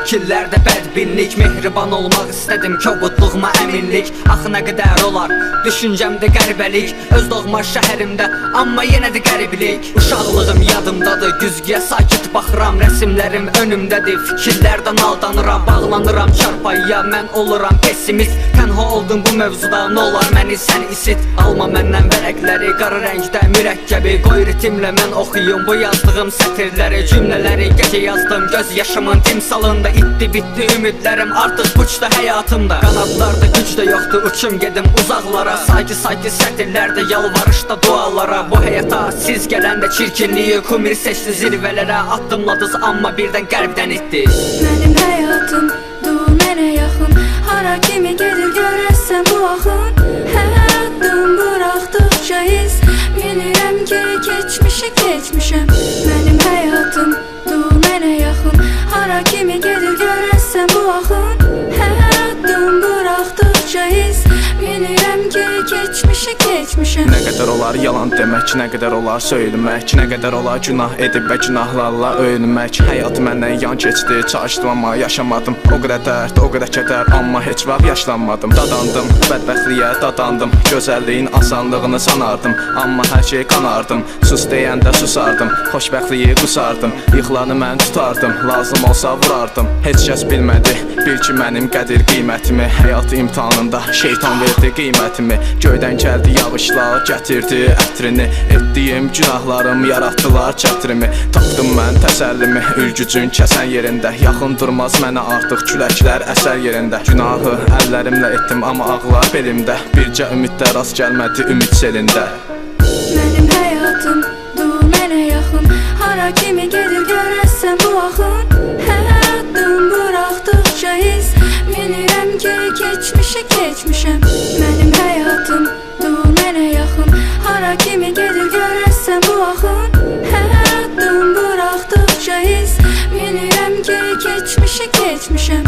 fikirlərdə bədbinlik. Mehriban olmaq istədim, kobudluğuma əminlik. Axı nə qədər olar, düşüncəmdə qəribəlik. Öz doğma şəhərimdə, amma yenə də qəriblik. Uşaqlığım yadımdadır, güzgüyə sakit baxıram. Rəsimlərim önümdədir, fikirlərdən aldanıram. Bağlanıram çarpayıya, mən oluram pessimist. Tənha oldum bu mövzuda, nə olar məni sən isit. Alma məndən vərəqləri, qara rəngdə mürəkkəbi. Qoy ritmlə mən oxuyum bu yazdığım sətirləri. Cümlələri gecə yazdım, göz yaşımın timsalında. İtdi bitdi ümidlərim, artıq puçda həyatımda. Qanadlarda güc də yoxdur, uçum gedim uzaqlara. Sayki sətirlərdə, yalvarışda dualara. Bu həyata siz gələndə çirkinliyi kumir seçdi zirvələrə. Addımladınız amma birdən qəlbdən itdi. Mənim həyatım dur mənə yaxın. Hara kimi gedir görəsən bu axın. Hər addım buraxdıqca iz bilirəm ki keçmişi keçmişəm. Mənim həyatım dur mənə yaxın. Hara kimi gedir görəsən bu axın. Hər addım buraxdıqca iz bilirəm ki keçmişi keçmişəm. Nə qədər olar yalan demək, nə qədər olar söyləmək, nə qədər olar günah edib və günahlarla öyünmək. Həyat məndən yan keçdi, çalışdım amma yaşamadım. O qədər dərd, o qədər kədər, amma heç vaxt yaşlanmadım. Dadandım, bədbəxtliyə dadandım, gözəlliyin asanlığını sanardım, amma hər şey kanardım. Sus deyəndə susardım, xoşbəxtliyi qusardım. Yıxılanı mən tutardım, lazım olsa vurardım. Heç kəs bilmədi, bil ki mənim qədir qiymətimi. Həyat imtihanında şeytan verdi qiymətimi. Göydən gəldi yağışlar, gətirdi ətrini. Etdiyim günahlarım yaratdılar çətrimi. Tapdım mən təsəllimi, ülgücün kəsən yerində. Yaxın durmaz mənə artıq küləklər əsər yerində. Günahı əllərimlə etdim, amma ağlar belimdə. Bircə ümiddə rast gəlmədi ümid selində. Mənim həyatım dur mənə yaxın. Hara kimi gedir görəsən bu axın. Hər addım buraxdıqca iz bilirəm ki keçmişi keçmişəm. Mənim həyatım dur mənə yaxın. Hara kimi gedir görəsən bu axın. Hər addım buraxdıqca iz bilirəm ki keçmişi keçmişəm.